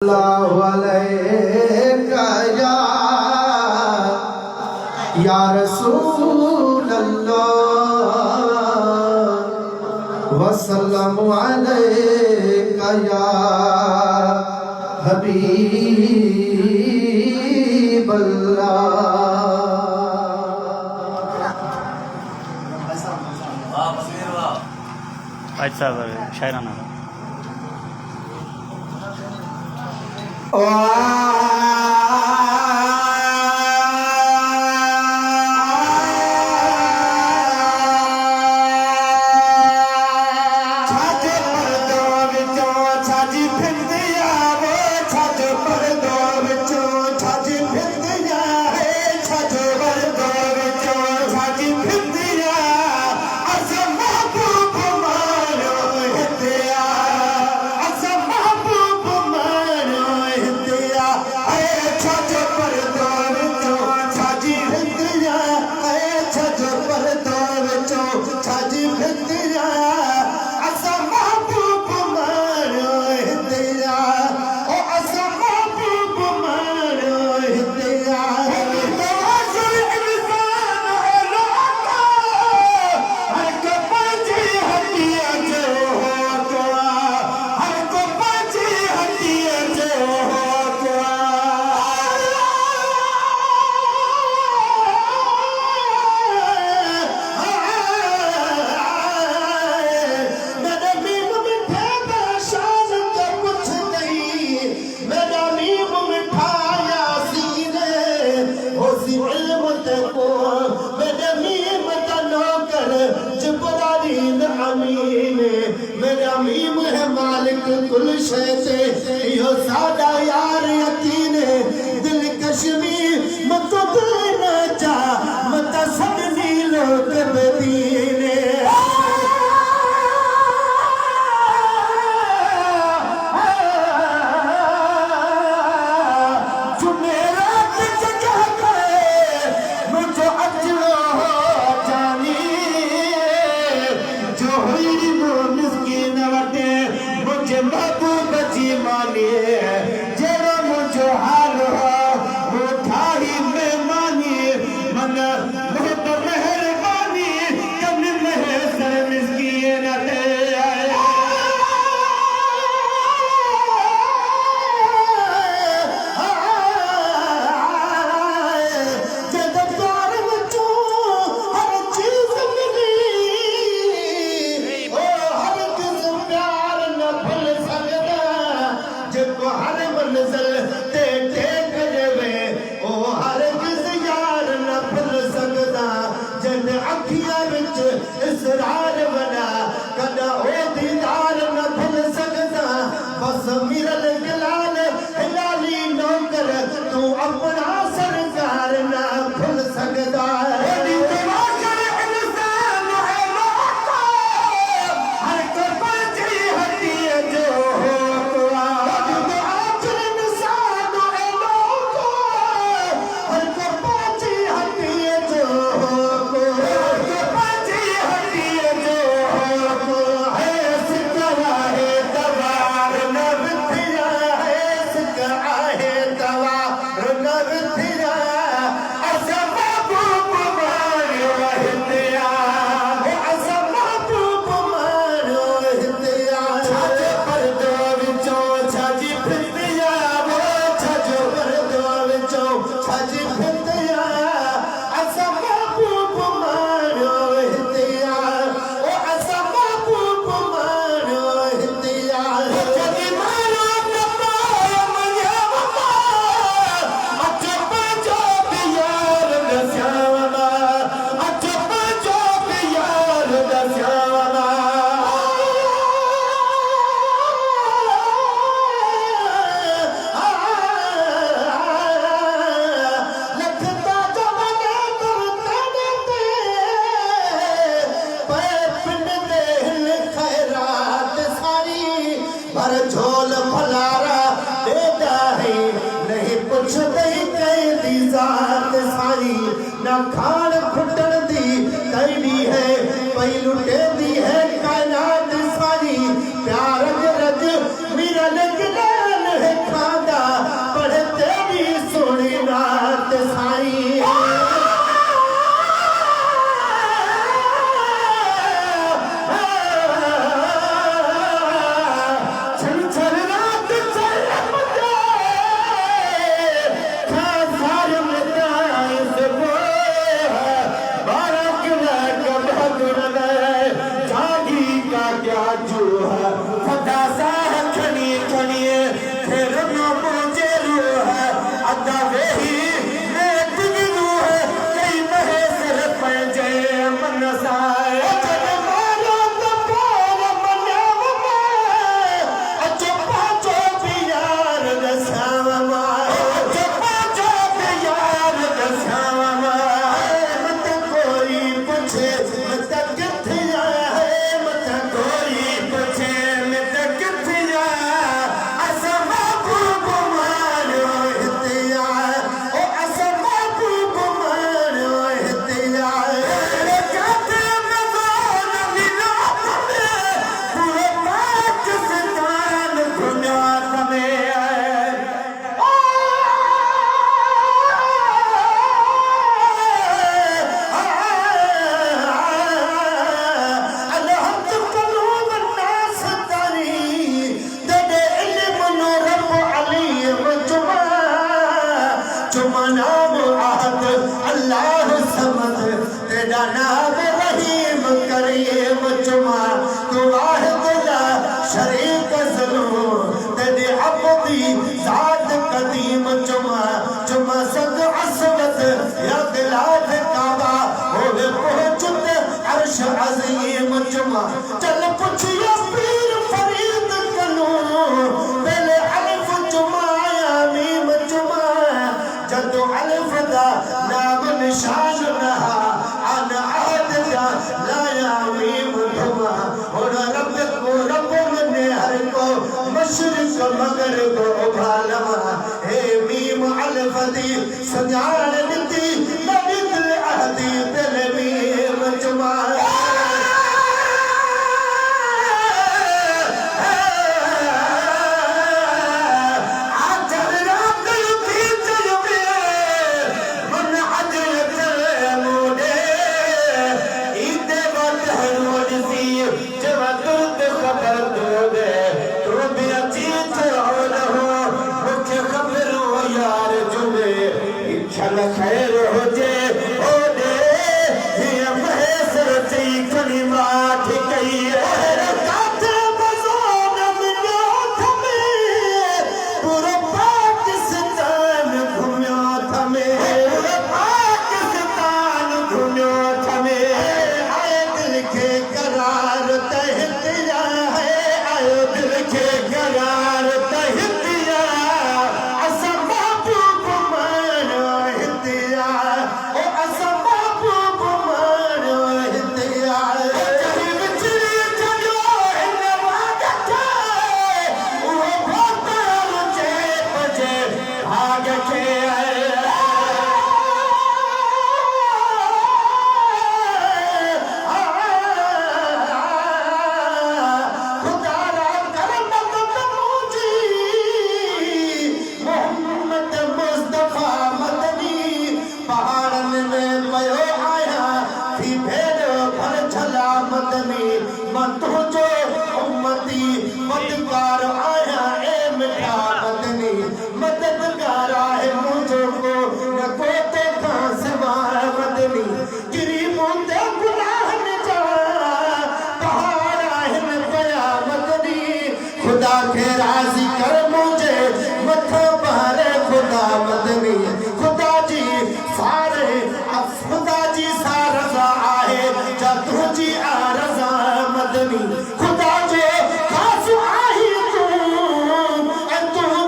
अल्लाहु अलैका या रसूल अल्लाह वसल्लम अलैका या हबीब अल्लाह। अच्छा शायराना मालिक कुल शै से यो सादा यार यकीन दिल कश्मीर मत दिल जा मत सदनी लोग मदीने इसरार बना कदा ओ दीदार न भूल सकता बस मिरल गलाल हिलाली नौकर तू अपना सरकार न भूल सकता झोल फलारा देता है नहीं पुछते कैदी जात सारी न खान फुटन दी कैदी है पई लुटे दी है कायनात सारी प्यार रज मिरन गलान है खान खैर न मुझे रूह अदा वही मैं तुझ रूह कई महेसर पंजे मन साए चल पुछियो पीर फरीद कनो पहले अलिफ जुमाया मीम जुमा जदो अलिफ दा नाम निशान रहा अन अहद दा लाया मीम जुमा और रब को रब ने हर को मशरिक मगरिब उभालमा हे मीम अलिफ दी सजान दी नबी दिल अहदी पहले मीम जुमा खैर हो जे ओ दे ये महेसर ची कलिमा ठिकई काथे बजोन मिलो थमे पूरा पाकिस्तान घुम्यो थमे पूरा पाकिस्तान घुम्यो थमे आए दिल के करार तहतिया है आए दिल के करार तहतिया खुदा के राजी कर मुझे मथा बहरे खुदा मदनी खुदा जी सारे खुदा जी सारजा आहे जदू जी आरजा मदनी खुदा जो खास आई तू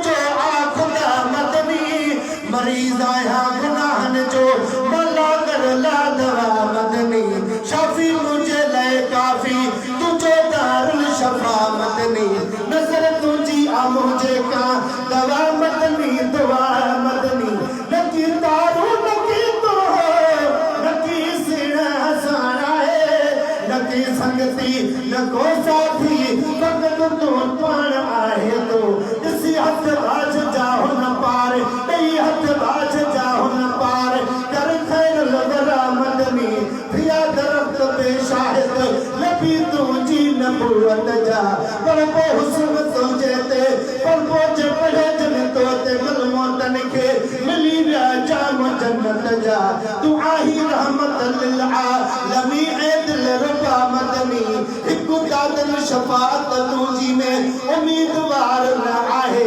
जो आ खुदा मदनी मरीज आया गुनाहन जो मल्ला कर ला दवा मदनी शफी मुझे ले काफी तुझे दारुल शफा मदनी नजर तुझी आ मुझे का दवा मदनी दुआ मदनी नकी तारू नकी तो नकी सीना हसाना है नकी संगती नको साथी वक्त तो पान आए तो इसी हथ बाज जाओ न पार कई हथ बाज जाओ न पार कर खैर लवरा मदनी प्रिया दरख्त पे शाहिद नबी तुझी नबूवत जा पर वो हुस्न तुझे ते पर वो जब पढ़े जन तो ते मलमो तन के मिली राजा जन्नत जा तू आही रहमत लिल आलमी ए दिल रबा मदनी हिकु कादर शफाअत तुझी में उम्मीदवार न आहे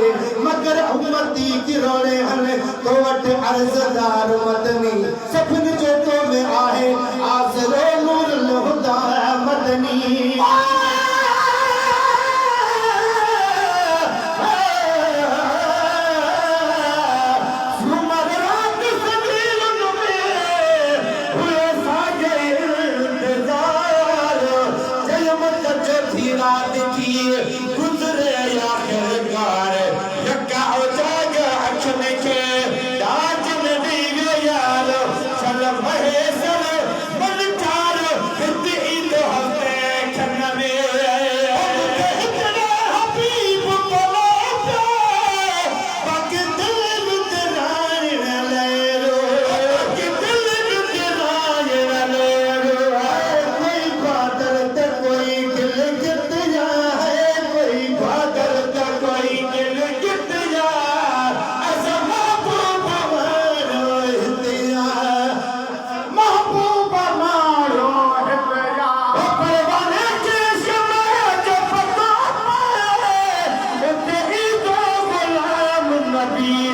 नबी